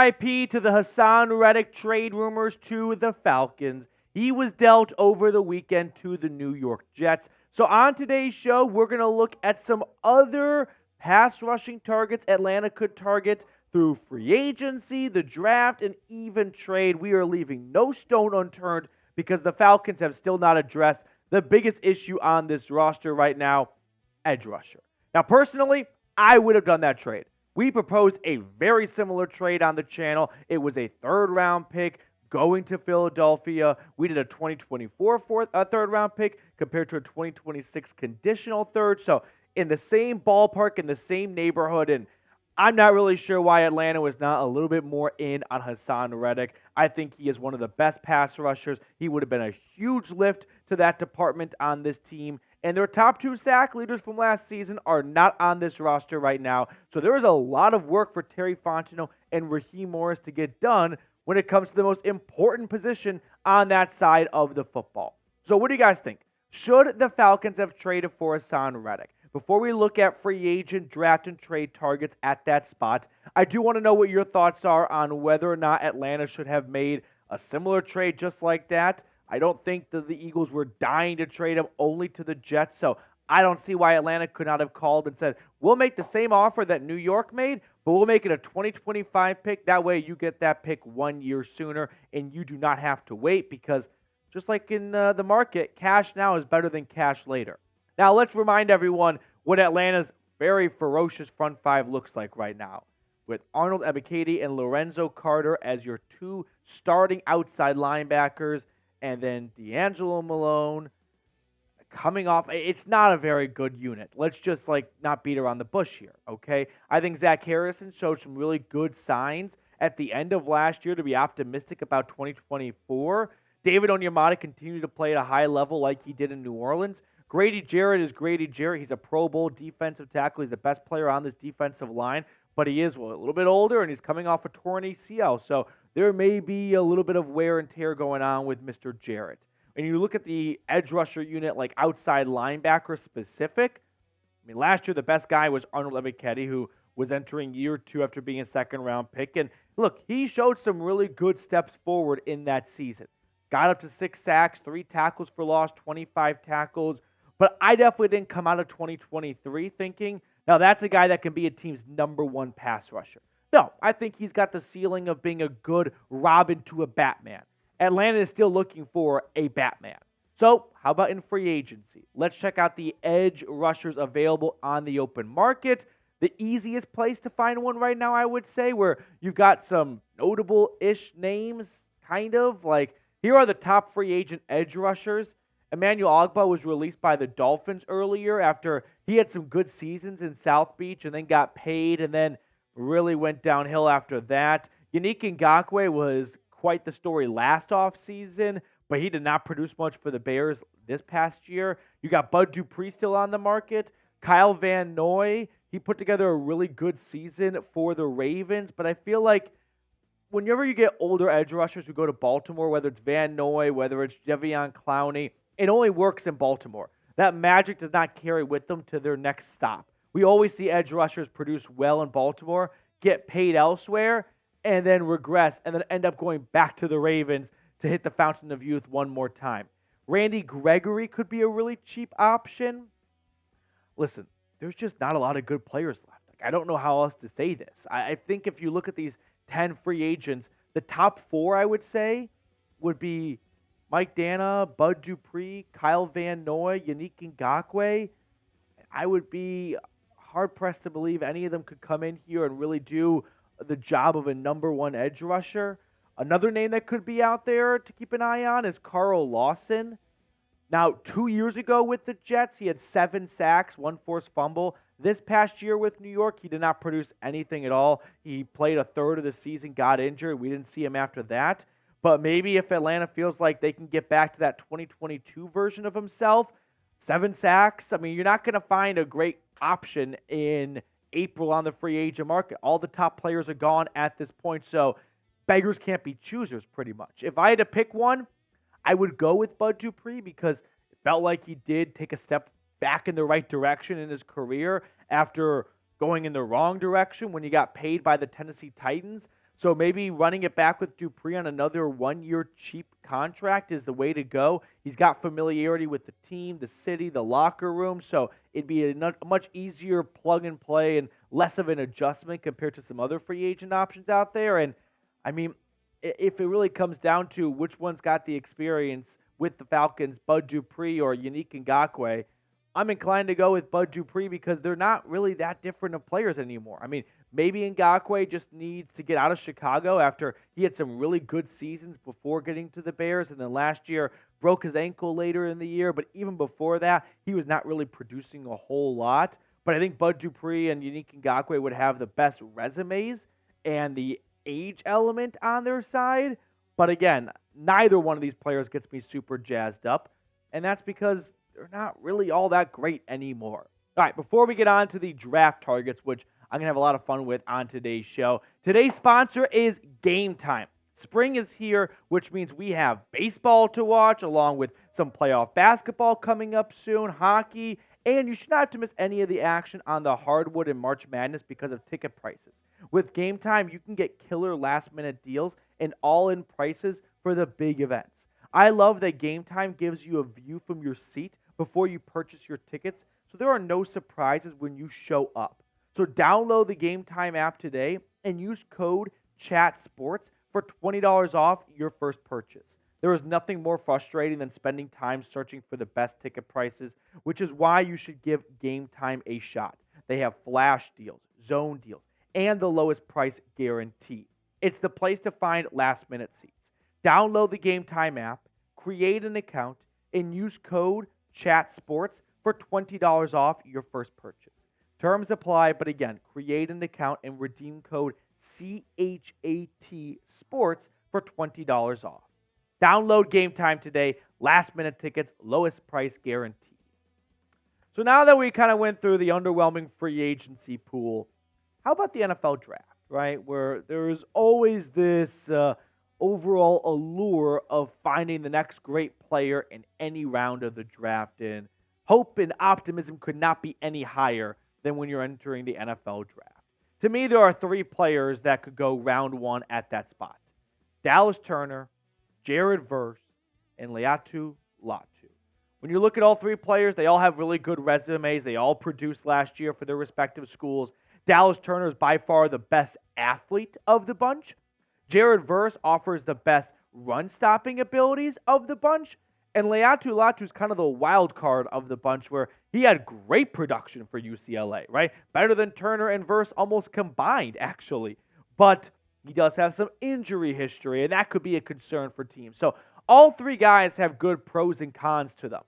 RIP to the Haason Reddick trade rumors to the Falcons. He was dealt over the weekend to the New York Jets. So on today's show, we're going to look at some other pass rushing targets Atlanta could target through free agency, the draft, and even trade. We are leaving no stone unturned because the Falcons have still not addressed the biggest issue on this roster right now, edge rusher. Now, personally, I would have done that trade. We proposed a very similar trade on the channel. It was a third-round pick going to Philadelphia. We did a 2024 third-round pick compared to a 2026 conditional third. So in the same ballpark, in the same neighborhood, and I'm not really sure why Atlanta was not a little bit more in on Haason Reddick. I think he is one of the best pass rushers. He would have been a huge lift to that department on this team. And their top two sack leaders from last season are not on this roster right now. So there is a lot of work for Terry Fontenot and Raheem to get done when it comes to the most important position on that side of the football. So what do you guys think? Should the Falcons have traded for Haason Reddick? Before we look at free agent, draft, and trade targets at that spot, I do want to know what your thoughts are on whether or not Atlanta should have made a similar trade just like that. I don't think that the Eagles were dying to trade him only to the Jets, so I don't see why Atlanta could not have called and said, we'll make the same offer that New York made, but we'll make it a 2025 pick. That way you get that pick 1 year sooner, and you do not have to wait because just like in the market, cash now is better than cash later. Now let's remind everyone what Atlanta's very ferocious front five looks like right now, with Arnold Ebiketie and Lorenzo Carter as your two starting outside linebackers, and then D'Angelo Malone coming off. It's not a very good unit. Let's just not beat around the bush here, okay? I think Zach Harrison showed some really good signs at the end of last year to be optimistic about 2024. David Onyemata continued to play at a high level like he did in New Orleans. Grady Jarrett is Grady Jarrett. He's a Pro Bowl defensive tackle. He's the best player on this defensive line, but he is a little bit older, and he's coming off a torn ACL. So there may be a little bit of wear and tear going on with Mr. Jarrett. And you look at the edge rusher unit, like outside linebacker specific. I mean, last year the best guy was Arnold Ebiketie, who was entering year two after being a second-round pick. And look, he showed some really good steps forward in that season. Got up to 6 sacks, 3 tackles for loss, 25 tackles. But I definitely didn't come out of 2023 thinking, now that's a guy that can be a team's number one pass rusher. No, I think he's got the ceiling of being a good Robin to a Batman. Atlanta is still looking for a Batman. So how about in free agency? Let's check out the edge rushers available on the open market. The easiest place to find one right now, I would say, where you've got some notable-ish names, kind of. Like, here are the top free agent edge rushers. Emmanuel Ogbah was released by the Dolphins earlier after he had some good seasons in South Beach and then got paid and then really went downhill after that. Yannick Ngakoue was quite the story last offseason, but he did not produce much for the Bears this past year. You got Bud Dupree still on the market. Kyle Van Noy, he put together a really good season for the Ravens, but I feel like whenever you get older edge rushers who go to Baltimore, whether it's Van Noy, whether it's Jadeveon Clowney, it only works in Baltimore. That magic does not carry with them to their next stop. We always see edge rushers produce well in Baltimore, get paid elsewhere, and then regress, and then end up going back to the Ravens to hit the fountain of youth one more time. Randy Gregory could be a really cheap option. Listen, there's just not a lot of good players left. I don't know how else to say this. I think if you look at these 10 free agents, the top 4, I would say, would be Mike Dana, Bud Dupree, Kyle Van Noy, Yannick Ngakoue. I would be hard-pressed to believe any of them could come in here and really do the job of a number one edge rusher. Another name that could be out there to keep an eye on is Carl Lawson. Now, 2 years ago with the Jets, he had 7 sacks, 1 forced fumble. This past year with New York, he did not produce anything at all. He played a third of the season, got injured. We didn't see him after that. But maybe if Atlanta feels like they can get back to that 2022 version of himself, 7 sacks. I mean, you're not going to find a great option in April on the free agent market. All the top players are gone at this point, so beggars can't be choosers pretty much. If I had to pick one, I would go with Bud Dupree because it felt like he did take a step back in the right direction in his career after going in the wrong direction when he got paid by the Tennessee Titans. So maybe running it back with Dupree on another 1-year cheap contract is the way to go. He's got familiarity with the team, the city, the locker room, so it'd be a much easier plug and play and less of an adjustment compared to some other free agent options out there. And I mean, if it really comes down to which one's got the experience with the Falcons, Bud Dupree or Yannick Ngakoue, I'm inclined to go with Bud Dupree because they're not really that different of players anymore. I mean, maybe Ngakoue just needs to get out of Chicago after he had some really good seasons before getting to the Bears, and then last year broke his ankle later in the year. But even before that, he was not really producing a whole lot. But I think Bud Dupree and Yannick Ngakoue would have the best resumes and the age element on their side. But again, neither one of these players gets me super jazzed up, and that's because they're not really all that great anymore. All right, before we get on to the draft targets, which I'm going to have a lot of fun with on today's show, today's sponsor is Game Time. Spring is here, which means we have baseball to watch, along with some playoff basketball coming up soon, hockey, and you should not have to miss any of the action on the hardwood in March Madness because of ticket prices. With Game Time, you can get killer last-minute deals and all-in prices for the big events. I love that Game Time gives you a view from your seat before you purchase your tickets, so there are no surprises when you show up. So download the Game Time app today and use code CHATSPORTS for $20 off your first purchase. There is nothing more frustrating than spending time searching for the best ticket prices, which is why you should give Game Time a shot. They have flash deals, zone deals, and the lowest price guarantee. It's the place to find last-minute seats. Download the Game Time app, create an account, and use code CHATSPORTS for $20 off your first purchase. Terms apply, but again, create an account and redeem code CHAT SPORTS for $20 off. Download Game Time today. Last-minute tickets, lowest price guarantee. So now that we kind of went through the underwhelming free agency pool, how about the NFL Draft, right? Where there's always this overall allure of finding the next great player in any round of the draft, and hope and optimism could not be any higher than when you're entering the NFL Draft. To me, there are 3 players that could go round 1 at that spot: Dallas Turner, Jared Verse, and Latu. When you look at all 3 players, they all have really good resumes. They all produced last year for their respective schools. Dallas Turner is by far the best athlete of the bunch. Jared Verse offers the best run-stopping abilities of the bunch. And Latu is kind of the wild card of the bunch, where he had great production for UCLA, right? Better than Turner and Verse almost combined, actually. But he does have some injury history, and that could be a concern for teams. So all 3 guys have good pros and cons to them.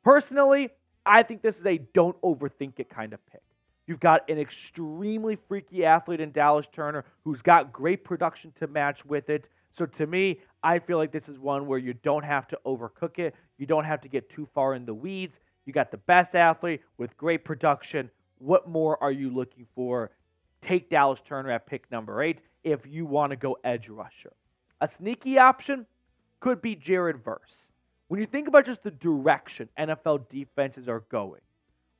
Personally, I think this is a don't overthink it kind of pick. You've got an extremely freaky athlete in Dallas Turner who's got great production to match with it. So to me, I feel like this is one where you don't have to overcook it. You don't have to get too far in the weeds. You got the best athlete with great production. What more are you looking for? Take Dallas Turner at pick number 8 if you want to go edge rusher. A sneaky option could be Jared Verse. When you think about just the direction NFL defenses are going,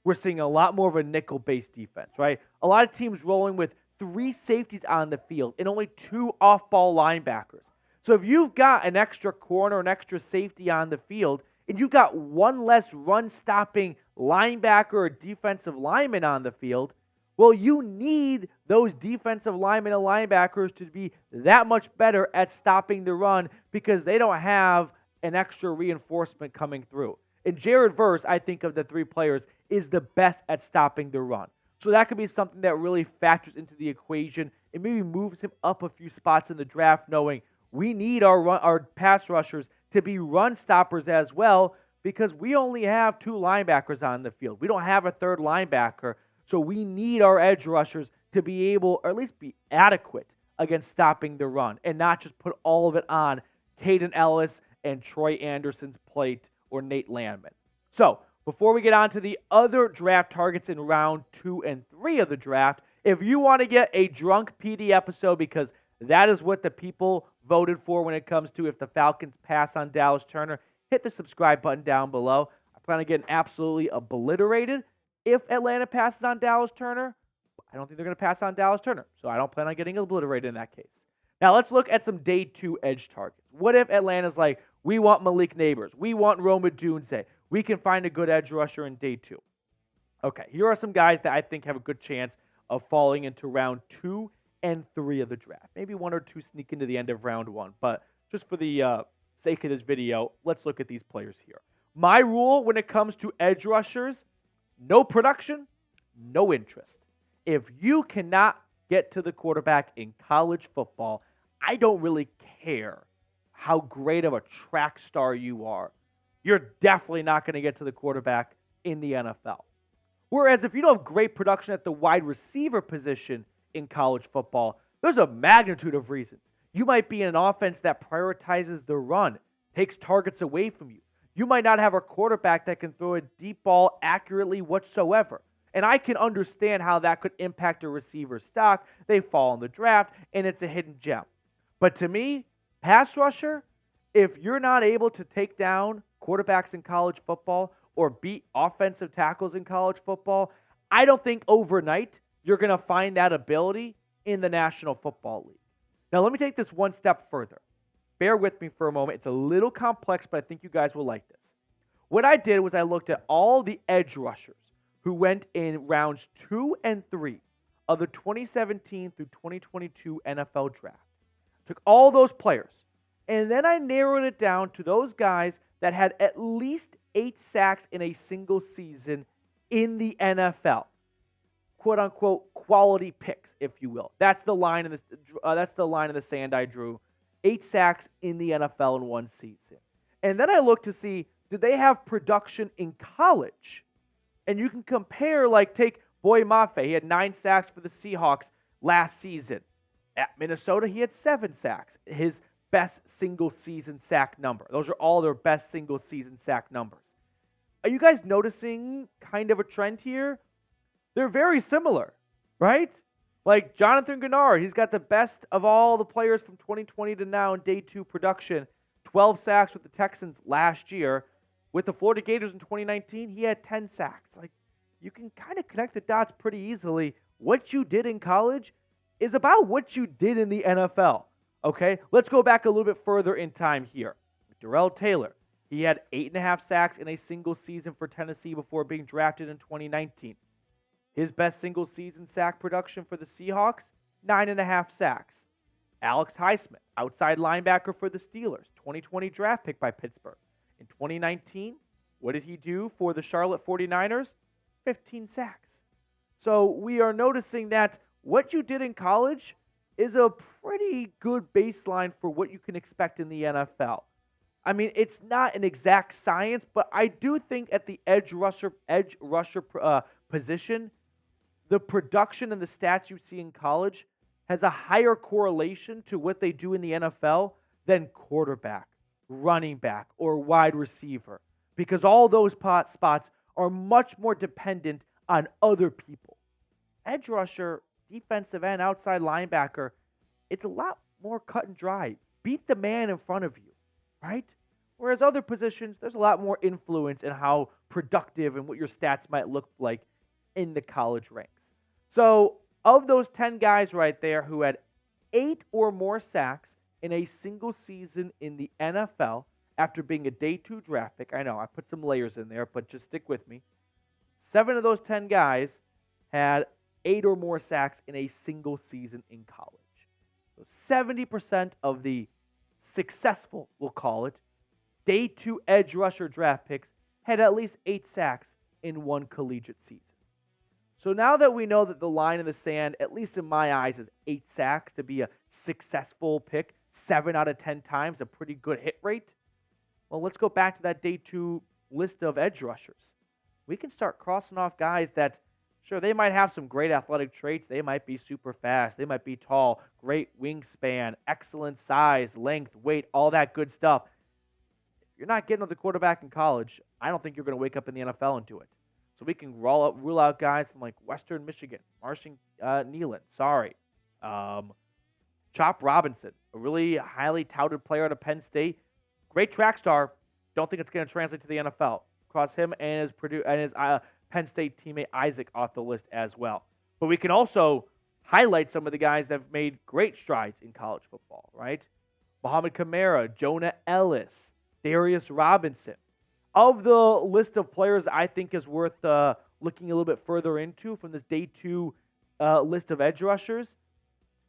we're seeing a lot more of a nickel-based defense, right? A lot of teams rolling with 3 safeties on the field and only 2 off-ball linebackers. So if you've got an extra corner, an extra safety on the field, and you've got 1 less run-stopping linebacker or defensive lineman on the field, well, you need those defensive linemen and linebackers to be that much better at stopping the run because they don't have an extra reinforcement coming through. And Jared Verse, I think of the 3 players, is the best at stopping the run. So that could be something that really factors into the equation and maybe moves him up a few spots in the draft, knowing we need our pass rushers to be run stoppers as well because we only have 2 linebackers on the field. We don't have a 3rd linebacker, so we need our edge rushers to be able, or at least be adequate against stopping the run and not just put all of it on Caden Elliss and Troy Anderson's plate or Nate Landman. So, before we get on to the other draft targets in round 2 and 3 of the draft, if you want to get a drunk PD episode, because that is what the people voted for when it comes to if the Falcons pass on Dallas Turner, hit the subscribe button down below. I plan on getting absolutely obliterated if Atlanta passes on Dallas Turner. I don't think they're going to pass on Dallas Turner, so I don't plan on getting obliterated in that case. Now let's look at some day 2 edge targets. What if Atlanta's like, we want Malik Neighbors, we want Rome Odunze, we can find a good edge rusher in day 2. Okay, here are some guys that I think have a good chance of falling into round 2 and 3 of the draft. Maybe 1 or 2 sneak into the end of round 1, but just for the sake of this video, let's look at these players here. My rule when it comes to edge rushers, no production, no interest. If you cannot get to the quarterback in college football, I don't really care how great of a track star you are. You're definitely not going to get to the quarterback in the NFL. Whereas if you don't have great production at the wide receiver position in college football, there's a magnitude of reasons. You might be in an offense that prioritizes the run, takes targets away from you. You might not have a quarterback that can throw a deep ball accurately whatsoever. And I can understand how that could impact a receiver's stock. They fall in the draft, and it's a hidden gem. But to me, pass rusher, if you're not able to take down quarterbacks in college football or beat offensive tackles in college football, I don't think overnight you're going to find that ability in the National Football League. Now, let me take this one step further. Bear with me for a moment. It's a little complex, but I think you guys will like this. What I did was I looked at all the edge rushers who went in rounds 2 and 3 of the 2017 through 2022 NFL Draft. Took all those players, and then I narrowed it down to those guys that had at least 8 sacks in a single season in the NFL. "Quote unquote" quality picks, if you will. That's the line in the sand I drew. 8 sacks in the NFL in one season. And then I looked to see, did they have production in college? And you can compare, like, take Boy Mafe. He had 9 sacks for the Seahawks last season. At Minnesota, he had 7 sacks. His best single-season sack number. Those are all their best single-season sack numbers. Are you guys noticing kind of a trend here? They're very similar, right? Like Jonathan Gennard, he's got the best of all the players from 2020 to now in day 2 production. 12 sacks with the Texans last year. With the Florida Gators in 2019, he had 10 sacks. Like, you can kind of connect the dots pretty easily. What you did in college is about what you did in the NFL. Okay, let's go back a little bit further in time here. Darrell Taylor, he had 8.5 sacks in a single season for Tennessee before being drafted in 2019. His best single season sack production for the Seahawks, 9.5 sacks. Alex Highsmith, outside linebacker for the Steelers, 2020 draft pick by Pittsburgh. In 2019, what did he do for the Charlotte 49ers? 15 sacks. So we are noticing that what you did in college is a pretty good baseline for what you can expect in the NFL. I mean, it's not an exact science, but I do think at the edge rusher position, the production and the stats you see in college has a higher correlation to what they do in the NFL than quarterback, running back, or wide receiver, because all those spots are much more dependent on other people. Edge rusher, defensive end, outside linebacker, it's a lot more cut and dry. Beat the man in front of you, right? Whereas other positions, there's a lot more influence in how productive and what your stats might look like in the college ranks. So of those 10 guys right there who had 8 or more sacks in a single season in the NFL after being a day 2 draft pick, I know I put some layers in there, but just stick with me. 7 of those 10 guys had 8 or more sacks in a single season in college. So 70% of the successful, we'll call it, day 2 edge rusher draft picks had at least 8 sacks in one collegiate season. So now that we know that the line in the sand, at least in my eyes, is 8 sacks to be a successful pick, 7 out of 10 times, a pretty good hit rate. Well, let's go back to that day 2 list of edge rushers. We can start crossing off guys that, sure, they might have some great athletic traits. They might be super fast. They might be tall, great wingspan, excellent size, length, weight, all that good stuff. If you're not getting to the quarterback in college, I don't think you're going to wake up in the NFL and do it. So we can rule out guys from like Western Michigan, Marshawn Kneeland, Chop Robinson, a really highly touted player out of Penn State. Great track star. Don't think it's going to translate to the NFL. Cross him and his Penn State teammate Isaac off the list as well. But we can also highlight some of the guys that have made great strides in college football, right? Mohamed Kamara, Jonah Elliss, Darius Robinson. Of the list of players I think is worth looking a little bit further into from this day 2 list of edge rushers.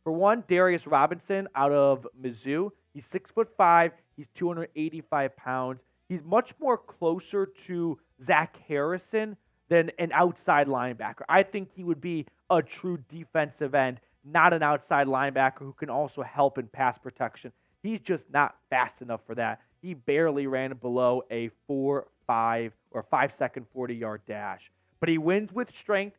For one, Darius Robinson out of Mizzou. He's 6'5". He's 285 pounds. He's much more closer to Zach Harrison than an outside linebacker. I think he would be a true defensive end, not an outside linebacker who can also help in pass protection. He's just not fast enough for that. He barely ran below a 4.5 or 5-second 40-yard dash. But he wins with strength.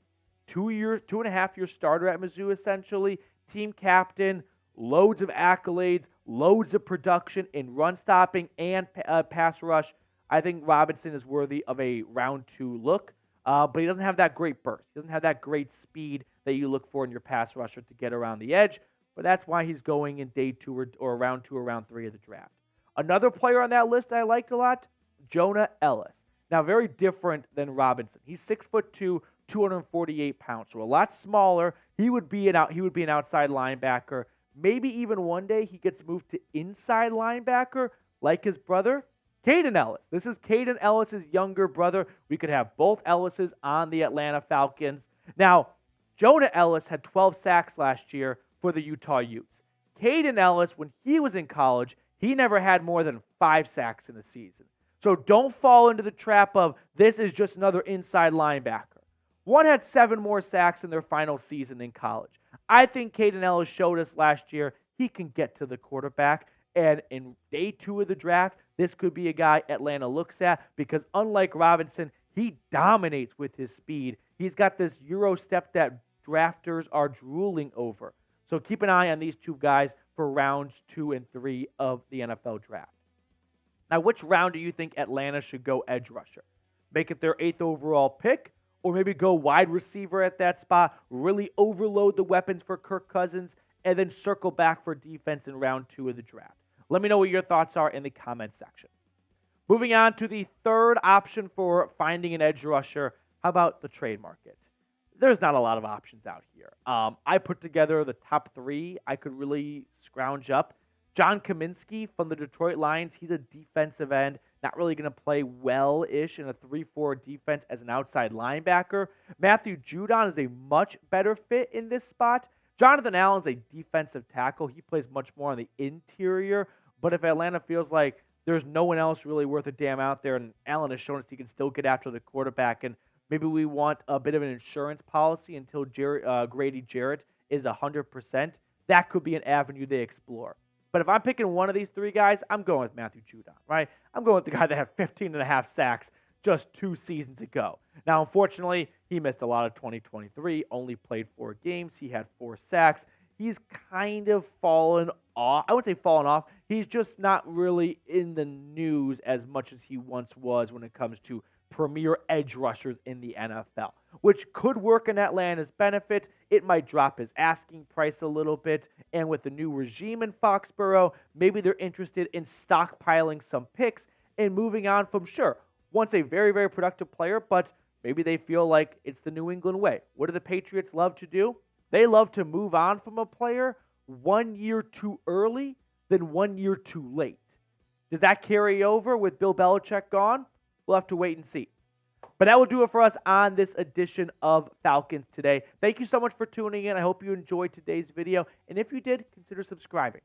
2.5-year starter at Mizzou, essentially. Team captain, loads of accolades, loads of production in run stopping and pass rush. I think Robinson is worthy of a round 2 look, but he doesn't have that great burst. He doesn't have that great speed that you look for in your pass rusher to get around the edge, but that's why he's going in day 2 or round 2 or round 3 of the draft. Another player on that list I liked a lot, Jonah Elliss. Now, very different than Robinson. He's 6'2", 248 pounds, so a lot smaller. He would be an outside linebacker. Maybe even one day he gets moved to inside linebacker like his brother, Kaden Elliss. This is Kaden Ellis' younger brother. We could have both Ellises on the Atlanta Falcons. Now, Jonah Elliss had 12 sacks last year for the Utah Utes. Kaden Elliss, when he was in college, he never had more than 5 sacks in a season. So don't fall into the trap of this is just another inside linebacker. One had 7 more sacks in their final season in college. I think Kaden Elliss showed us last year he can get to the quarterback. And in day 2 of the draft, this could be a guy Atlanta looks at because unlike Robinson, he dominates with his speed. He's got this Euro step that drafters are drooling over. So keep an eye on these 2 guys for rounds 2 and 3 of the NFL draft. Now, which round do you think Atlanta should go edge rusher? Make it their 8th overall pick, or maybe go wide receiver at that spot, really overload the weapons for Kirk Cousins, and then circle back for defense in round 2 of the draft? Let me know what your thoughts are in the comment section. Moving on to the third option for finding an edge rusher, how about the trade market? There's not a lot of options out here. I put together the top 3 I could really scrounge up. John Kaminsky from the Detroit Lions, he's a defensive end, not really going to play well-ish in a 3-4 defense as an outside linebacker. Matthew Judon is a much better fit in this spot. Jonathan Allen's a defensive tackle. He plays much more on the interior, but if Atlanta feels like there's no one else really worth a damn out there, and Allen has shown us he can still get after the quarterback, and maybe we want a bit of an insurance policy until Grady Jarrett is 100%, that could be an avenue they explore. But if I'm picking one of these 3 guys, I'm going with Matthew Judon, right? I'm going with the guy that had 15.5 sacks just 2 seasons ago. Now, unfortunately, he missed a lot of 2023, only played 4 games. He had 4 sacks. He's kind of fallen off. I wouldn't say fallen off. He's just not really in the news as much as he once was when it comes to premier edge rushers in the NFL, which could work in Atlanta's benefit. It might drop his asking price a little bit, and with the new regime in Foxborough, maybe they're interested in stockpiling some picks and moving on from, sure, once a very, very productive player, but maybe they feel like it's the New England way. What do the Patriots love to do? They love to move on from a player 1 year too early than 1 year too late. Does that carry over with Bill Belichick gone? We'll have to wait and see. But that will do it for us on this edition of Falcons Today. Thank you so much for tuning in. I hope you enjoyed today's video. And if you did, consider subscribing.